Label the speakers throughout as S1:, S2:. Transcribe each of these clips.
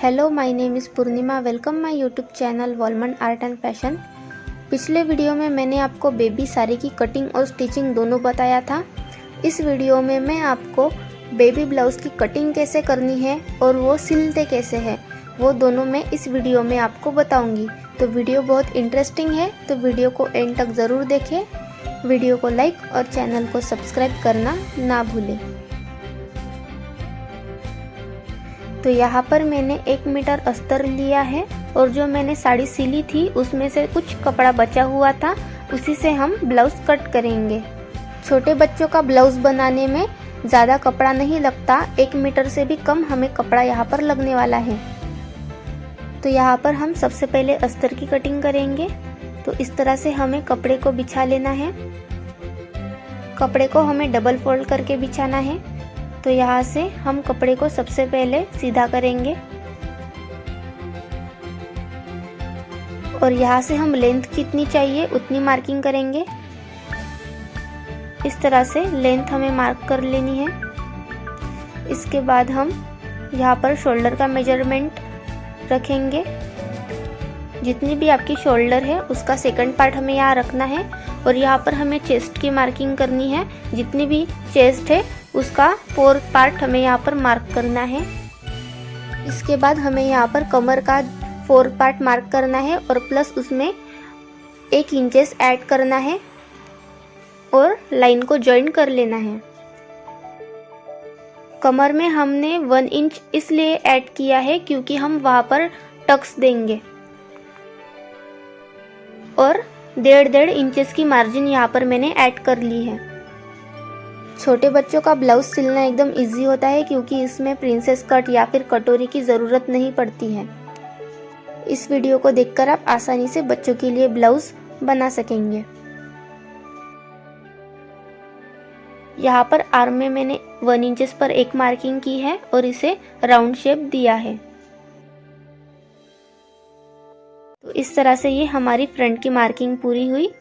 S1: Hello, my name is Purnima. Welcome my YouTube channel वॉलमन art and fashion. पिछले video में मैंने आपको बेबी साड़ी की कटिंग और स्टिचिंग दोनों बताया था। इस वीडियो में मैं आपको बेबी ब्लाउज़ की कटिंग कैसे करनी है और वो सिलते कैसे हैं, वो दोनों मैं इस वीडियो में आपको बताऊंगी। तो वीडियो बहुत इंटरेस्टिंग है, तो वीडियो को एंड तक ज़रूर देखें। वीडियो को लाइक और चैनल को सब्सक्राइब करना ना भूलें। तो यहाँ पर मैंने 1 मीटर अस्तर लिया है और जो मैंने साड़ी सिली थी उसमें से कुछ कपड़ा बचा हुआ था, उसी से हम ब्लाउज़ कट करेंगे। छोटे बच्चों का ब्लाउज़ बनाने में ज़्यादा कपड़ा नहीं लगता, 1 मीटर से भी कम हमें कपड़ा यहाँ पर लगने वाला है। तो यहाँ पर हम सबसे पहले अस्तर की कटिंग करेंगे। तो इस तरह से हमें कपड़े को बिछा लेना है। कपड़े को हमें डबल फोल्ड करके बिछाना है। तो यहाँ से हम कपड़े को सबसे पहले सीधा करेंगे और यहाँ से हम लेंथ कितनी चाहिए उतनी मार्किंग करेंगे। इस तरह से लेंथ हमें मार्क कर लेनी है। इसके बाद हम यहाँ पर शोल्डर का मेजरमेंट रखेंगे। जितनी भी आपकी शोल्डर है उसका सेकंड पार्ट हमें यहाँ रखना है और यहाँ पर हमें चेस्ट की मार्किंग करनी है। जितनी भी चेस्ट है उसका 4th पार्ट हमें यहाँ पर मार्क करना है। इसके बाद हमें यहाँ पर कमर का 4th पार्ट मार्क करना है और प्लस उसमें 1 इंचेस ऐड करना है और लाइन को जॉइन कर लेना है। कमर में हमने 1 इंच इसलिए ऐड किया है क्योंकि हम वहाँ पर टक्स देंगे और 1.5 इंचेस की मार्जिन यहाँ पर मैंने ऐड कर ली है। छोटे बच्चों का ब्लाउज सिलना एकदम इजी होता है क्योंकि इसमें प्रिंसेस कट या फिर कटोरी की ज़रूरत नहीं पड़ती है। इस वीडियो को देखकर आप आसानी से बच्चों के लिए ब्लाउज बना सकेंगे। यहाँ पर आर्म में मैंने 1 इंचेस पर एक मार्किंग की है और इसे राउंड शेप दिया है। तो इस तरह से ये हमारी फ्रंट की मार्किंग पूरी हुई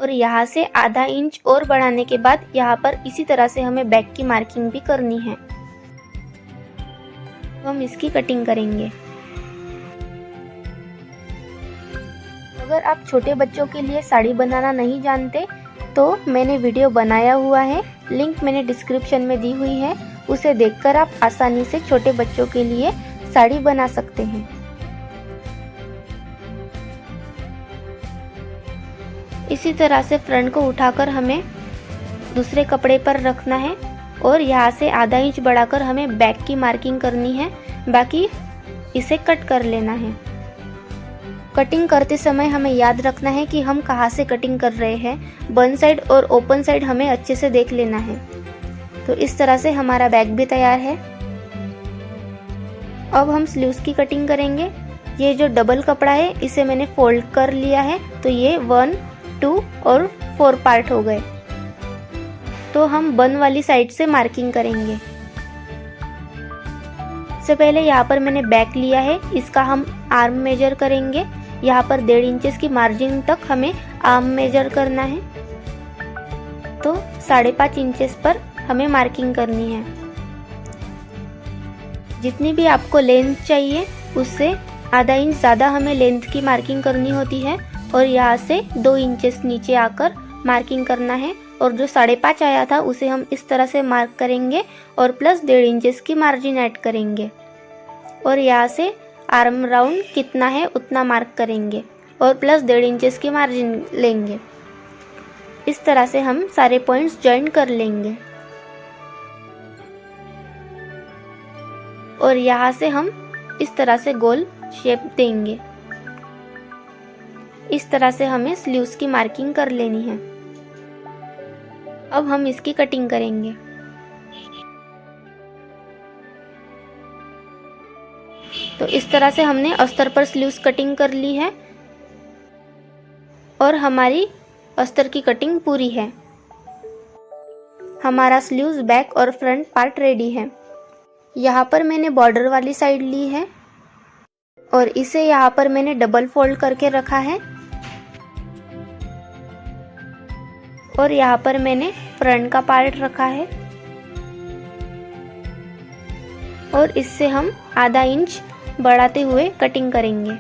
S1: और यहाँ से आधा इंच और बढ़ाने के बाद यहाँ पर इसी तरह से हमें बैक की मार्किंग भी करनी है। तो हम इसकी कटिंग करेंगे। अगर आप छोटे बच्चों के लिए साड़ी बनाना नहीं जानते तो मैंने वीडियो बनाया हुआ है, लिंक मैंने डिस्क्रिप्शन में दी हुई है। उसे देखकर आप आसानी से छोटे बच्चों के लिए साड़ी बना सकते हैं। इसी तरह से फ्रंट को उठाकर हमें दूसरे कपड़े पर रखना है और यहाँ से आधा इंच बढ़ाकर हमें बैक की मार्किंग करनी है। बाकी इसे कट कर लेना है। कटिंग करते समय हमें याद रखना है कि हम कहाँ से कटिंग कर रहे हैं। बन साइड और ओपन साइड हमें अच्छे से देख लेना है। तो इस तरह से हमारा बैक भी तैयार है। अब हम स्लीव्स की कटिंग करेंगे। ये जो डबल कपड़ा है इसे मैंने फोल्ड कर लिया है, तो ये 1, 2 और 4 पार्ट हो गए। तो हम बन वाली साइड से मार्किंग करेंगे। सबसे पहले यहाँ पर मैंने बैक लिया है, इसका हम आर्म मेजर करेंगे। यहाँ पर 1.5 इंचेस की मार्जिन तक हमें आर्म मेजर करना है। तो 5.5 इंचेस पर हमें मार्किंग करनी है। जितनी भी आपको लेंथ चाहिए उससे आधा इंच ज़्यादा हमें लेंथ की मार्किंग करनी होती है और यहाँ से 2 इंचेस नीचे आकर मार्किंग करना है। और जो 5.5 आया था उसे हम इस तरह से मार्क करेंगे और प्लस 1.5 इंचेस की मार्जिन ऐड करेंगे और यहाँ से आर्म राउंड कितना है उतना मार्क करेंगे और प्लस 1.5 इंचेस की मार्जिन लेंगे। इस तरह से हम सारे पॉइंट्स जॉइन कर लेंगे और यहाँ से हम इस तरह से गोल शेप देंगे। इस तरह से हमें स्लीव्स की मार्किंग कर लेनी है। अब हम इसकी कटिंग करेंगे। तो इस तरह से हमने अस्तर पर स्लीव्स कटिंग कर ली है और हमारी अस्तर की कटिंग पूरी है। हमारा स्लीव्स बैक और फ्रंट पार्ट रेडी है। यहाँ पर मैंने बॉर्डर वाली साइड ली है और इसे यहाँ पर मैंने डबल फोल्ड करके रखा है और यहाँ पर मैंने फ्रंट का पार्ट रखा है और इससे हम आधा इंच बढ़ाते हुए कटिंग करेंगे।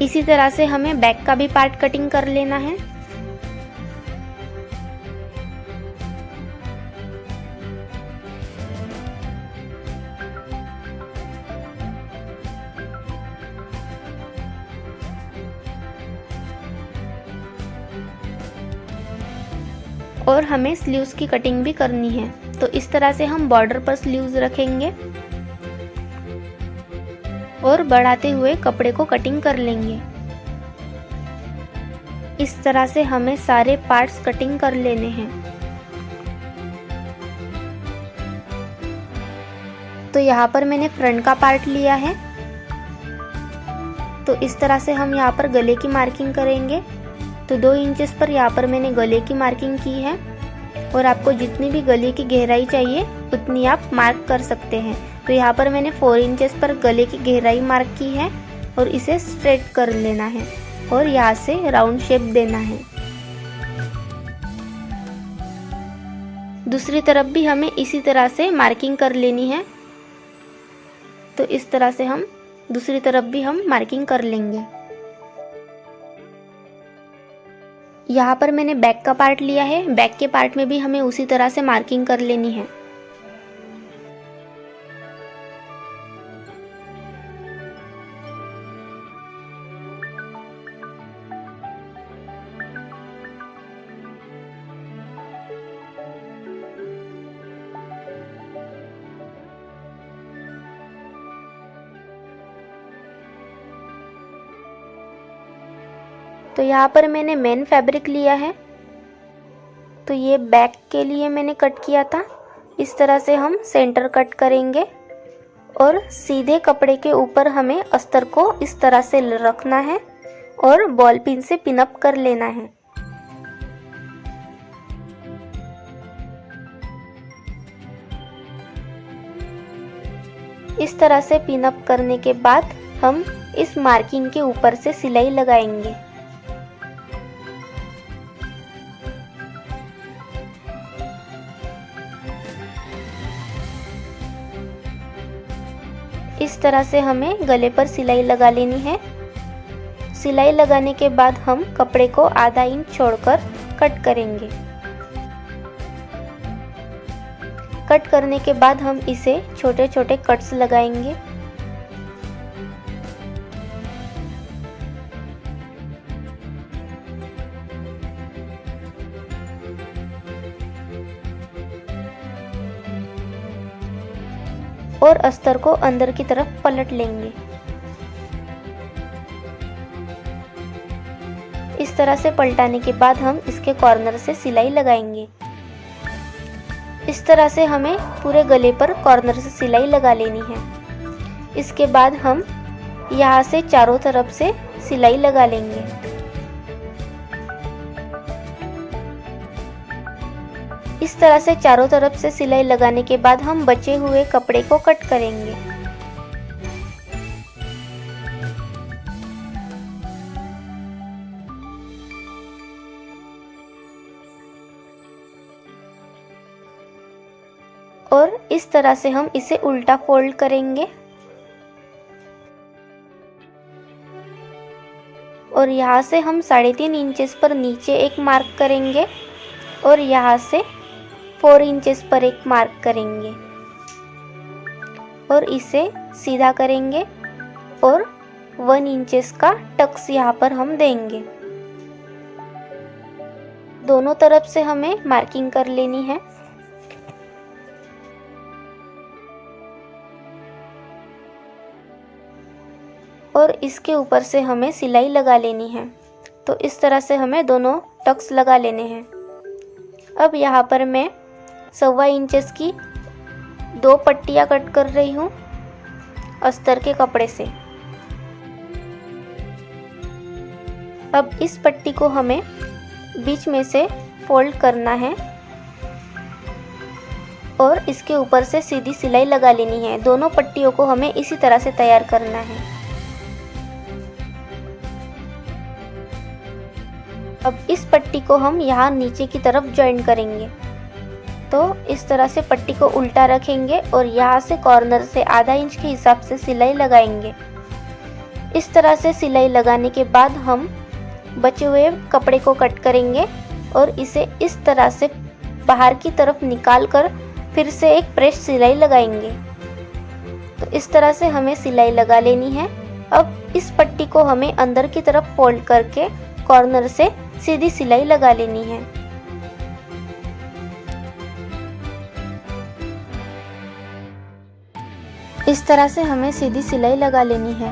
S1: इसी तरह से हमें बैक का भी पार्ट कटिंग कर लेना है। और हमें स्लीव्स की कटिंग भी करनी है, तो इस तरह से हम बॉर्डर पर स्लीव्स रखेंगे और बढ़ाते हुए कपड़े को कटिंग कर लेंगे। इस तरह से हमें सारे पार्ट्स कटिंग कर लेने हैं। तो यहाँ पर मैंने फ्रंट का पार्ट लिया है, तो इस तरह से हम यहाँ पर गले की मार्किंग करेंगे। तो 2 इंचेस पर यहाँ पर मैंने गले की मार्किंग की है, और आपको जितनी भी गले की गहराई चाहिए उतनी आप मार्क कर सकते हैं। तो यहाँ पर मैंने 4 इंचेस पर गले की गहराई मार्क की है और इसे स्ट्रेट कर लेना है और यहाँ से राउंड शेप देना है। दूसरी तरफ भी हमें इसी तरह से मार्किंग कर लेनी है। तो इस तरह से हम दूसरी तरफ भी हम मार्किंग कर लेंगे। यहाँ पर मैंने बैक का पार्ट लिया है, बैक के पार्ट में भी हमें उसी तरह से मार्किंग कर लेनी है। तो यहाँ पर मैंने मेन फैब्रिक लिया है, तो ये बैक के लिए मैंने कट किया था। इस तरह से हम सेंटर कट करेंगे और सीधे कपड़े के ऊपर हमें अस्तर को इस तरह से रखना है और बॉल पिन से पिन अप कर लेना है। इस तरह से पिन अप करने के बाद हम इस मार्किंग के ऊपर से सिलाई लगाएंगे। इस तरह से हमें गले पर सिलाई लगा लेनी है। सिलाई लगाने के बाद हम कपड़े को आधा इंच छोड़कर कट करेंगे। कट करने के बाद हम इसे छोटे छोटे कट्स लगाएंगे। और अस्तर को अंदर की तरफ पलट लेंगे। इस तरह से पलटाने के बाद हम इसके कॉर्नर से सिलाई लगाएंगे। इस तरह से हमें पूरे गले पर कॉर्नर से सिलाई लगा लेनी है। इसके बाद हम यहाँ से चारों तरफ से सिलाई लगा लेंगे। इस तरह से चारों तरफ से सिलाई लगाने के बाद हम बचे हुए कपड़े को कट करेंगे। और इस तरह से हम इसे उल्टा फोल्ड करेंगे और यहाँ से हम 3.5 इंचेस पर नीचे एक मार्क करेंगे और यहाँ से 4 इंचेस पर एक मार्क करेंगे और इसे सीधा करेंगे और 1 इंचेस का टक्स यहाँ पर हम देंगे। दोनों तरफ से हमें मार्किंग कर लेनी है। और इसके ऊपर से हमें सिलाई लगा लेनी है। तो इस तरह से हमें दोनों टक्स लगा लेने हैं। अब यहाँ पर मैं 1.25 इंचेस की 2 पट्टियाँ कट कर रही हूँ अस्तर के कपड़े से। अब इस पट्टी को हमें बीच में से फोल्ड करना है और इसके ऊपर से सीधी सिलाई लगा लेनी है। दोनों पट्टियों को हमें इसी तरह से तैयार करना है। अब इस पट्टी को हम यहाँ नीचे की तरफ जॉइन करेंगे। तो इस तरह से पट्टी को उल्टा रखेंगे और यहाँ से कॉर्नर से आधा इंच के हिसाब से सिलाई लगाएंगे। इस तरह से सिलाई लगाने के बाद हम बचे हुए कपड़े को कट करेंगे और इसे इस तरह से बाहर की तरफ निकाल कर फिर से एक प्रेस सिलाई लगाएंगे। तो इस तरह से हमें सिलाई लगा लेनी है। अब इस पट्टी को हमें अंदर की तरफ फोल्ड करके कॉर्नर से सीधी सिलाई लगा लेनी है। इस तरह से हमें सीधी सिलाई लगा लेनी है।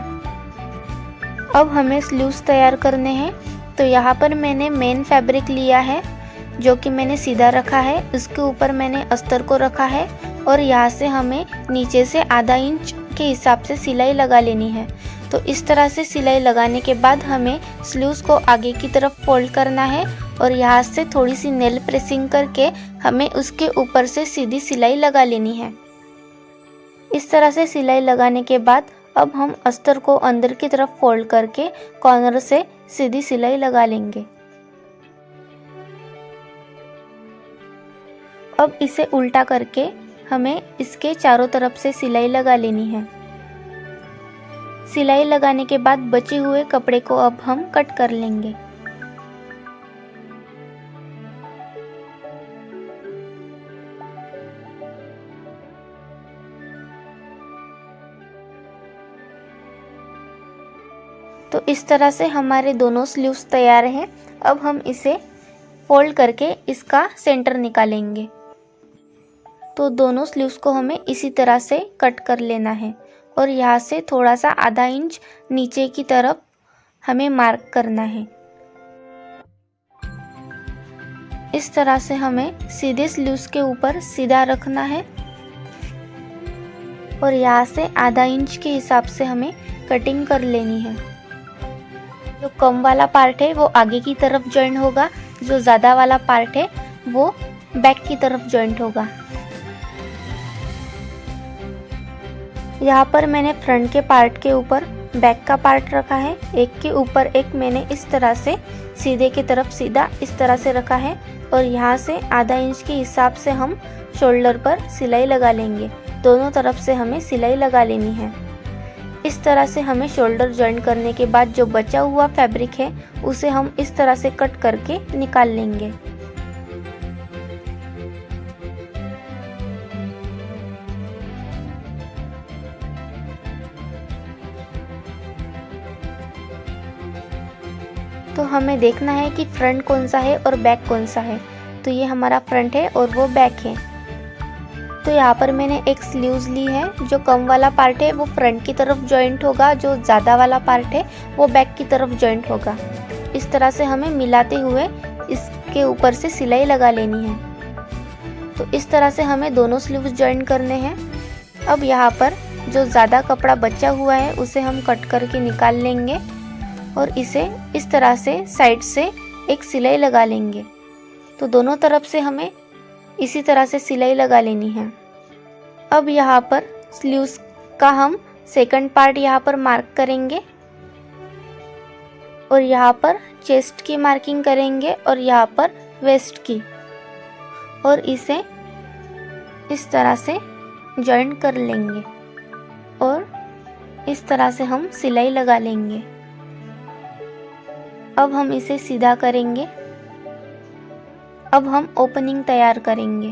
S1: अब हमें स्लीव्स तैयार करने हैं। तो यहाँ पर मैंने मेन फैब्रिक लिया है जो कि मैंने सीधा रखा है, उसके ऊपर मैंने अस्तर को रखा है और यहाँ से हमें नीचे से आधा इंच के हिसाब से सिलाई लगा लेनी है। तो इस तरह से सिलाई लगाने के बाद हमें स्लीव्स को आगे की तरफ फोल्ड करना है और यहाँ से थोड़ी सी नेल प्रेसिंग करके हमें उसके ऊपर से सीधी सिलाई लगा लेनी है। इस तरह से सिलाई लगाने के बाद अब हम अस्तर को अंदर की तरफ फोल्ड करके कॉर्नर से सीधी सिलाई लगा लेंगे। अब इसे उल्टा करके हमें इसके चारों तरफ से सिलाई लगा लेनी है। सिलाई लगाने के बाद बचे हुए कपड़े को अब हम कट कर लेंगे। तो इस तरह से हमारे दोनों स्लीव्स तैयार हैं। अब हम इसे फोल्ड करके इसका सेंटर निकालेंगे। तो दोनों स्लीव्स को हमें इसी तरह से कट कर लेना है और यहाँ से थोड़ा सा आधा इंच नीचे की तरफ हमें मार्क करना है। इस तरह से हमें सीधे स्लीव्स के ऊपर सीधा रखना है और यहाँ से आधा इंच के हिसाब से हमें कटिंग कर लेनी है। जो कम वाला पार्ट है वो आगे की तरफ जॉइंट होगा, जो ज़्यादा वाला पार्ट है वो बैक की तरफ जॉइंट होगा। यहाँ पर मैंने फ्रंट के पार्ट के ऊपर बैक का पार्ट रखा है, एक के ऊपर एक मैंने इस तरह से सीधे की तरफ सीधा इस तरह से रखा है और यहाँ से आधा इंच के हिसाब से हम शोल्डर पर सिलाई लगा लेंगे। दोनों तरफ से हमें सिलाई लगा लेनी है। इस तरह से हमें शोल्डर जॉइंट करने के बाद जो बचा हुआ फैब्रिक है उसे हम इस तरह से कट करके निकाल लेंगे। तो हमें देखना है कि फ्रंट कौन सा है और बैक कौन सा है। तो ये हमारा फ्रंट है और वो बैक है। तो यहाँ पर मैंने एक स्लीव्स ली है। जो कम वाला पार्ट है वो फ्रंट की तरफ जॉइंट होगा, जो ज़्यादा वाला पार्ट है वो बैक की तरफ जॉइंट होगा। इस तरह से हमें मिलाते हुए इसके ऊपर से सिलाई लगा लेनी है। तो इस तरह से हमें दोनों स्लीव्स जॉइंट करने हैं। अब यहाँ पर जो ज़्यादा कपड़ा बचा हुआ है उसे हम कट करके निकाल लेंगे और इसे इस तरह से साइड से एक सिलाई लगा लेंगे। तो दोनों तरफ से हमें इसी तरह से सिलाई लगा लेनी है। अब यहाँ पर स्लीव्स का हम सेकंड पार्ट यहाँ पर मार्क करेंगे और यहाँ पर चेस्ट की मार्किंग करेंगे और यहाँ पर वेस्ट की, और इसे इस तरह से जॉइंट कर लेंगे और इस तरह से हम सिलाई लगा लेंगे। अब हम इसे सीधा करेंगे। अब हम ओपनिंग तैयार करेंगे।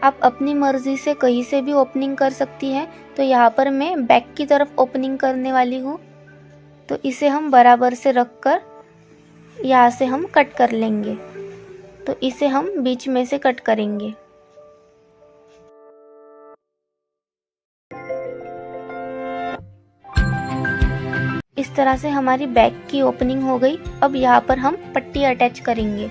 S1: आप अपनी मर्जी से कहीं से भी ओपनिंग कर सकती हैं। तो यहाँ पर मैं बैक की तरफ ओपनिंग करने वाली हूँ। तो इसे हम बराबर से रखकर यहाँ से हम कट कर लेंगे। तो इसे हम बीच में से कट करेंगे। इस तरह से हमारी बैक की ओपनिंग हो गई। अब यहाँ पर हम पट्टी अटैच करेंगे।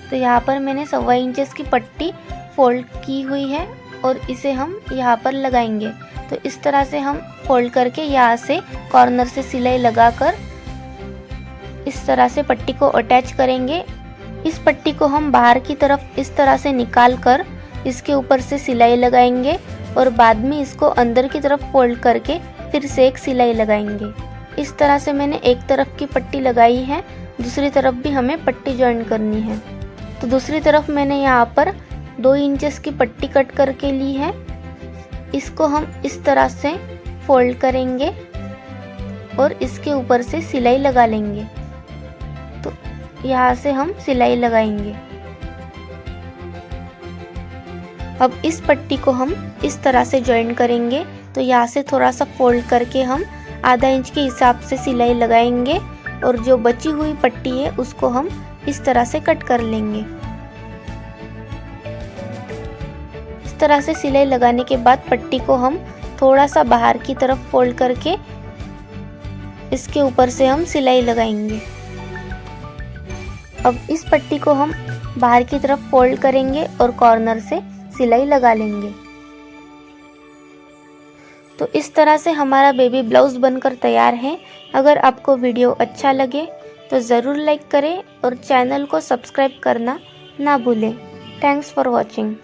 S1: तो यहाँ पर मैंने 1.25 इंचेस की पट्टी फोल्ड की हुई है और इसे हम यहाँ पर लगाएंगे। तो इस तरह से हम फोल्ड करके यहाँ से कॉर्नर से सिलाई लगाकर इस तरह से पट्टी को अटैच करेंगे। इस पट्टी को हम बाहर की तरफ इस तरह से निकाल कर इसके ऊपर से सिलाई लगाएंगे और बाद में इसको अंदर की तरफ फोल्ड करके फिर से एक सिलाई लगाएंगे। इस तरह से मैंने एक तरफ की पट्टी लगाई है, दूसरी तरफ भी हमें पट्टी जॉइन करनी है। तो दूसरी तरफ मैंने यहाँ पर 2 इंचेस की पट्टी कट करके ली है। इसको हम इस तरह से फोल्ड करेंगे और इसके ऊपर से सिलाई लगा लेंगे। तो यहाँ से हम सिलाई लगाएंगे। अब इस पट्टी को हम इस तरह से जॉइन करेंगे। तो यहाँ से थोड़ा सा फोल्ड करके हम आधा इंच के हिसाब से सिलाई लगाएंगे और जो बची हुई पट्टी है उसको हम इस तरह से कट कर लेंगे। इस तरह से सिलाई लगाने के बाद पट्टी को हम थोड़ा सा बाहर की तरफ फोल्ड करके इसके ऊपर से हम सिलाई लगाएंगे। अब इस पट्टी को हम बाहर की तरफ फोल्ड करेंगे और कॉर्नर से सिलाई लगा लेंगे। तो इस तरह से हमारा बेबी ब्लाउज बनकर तैयार है। अगर आपको वीडियो अच्छा लगे तो ज़रूर लाइक करें और चैनल को सब्सक्राइब करना ना भूलें। Thanks for watching.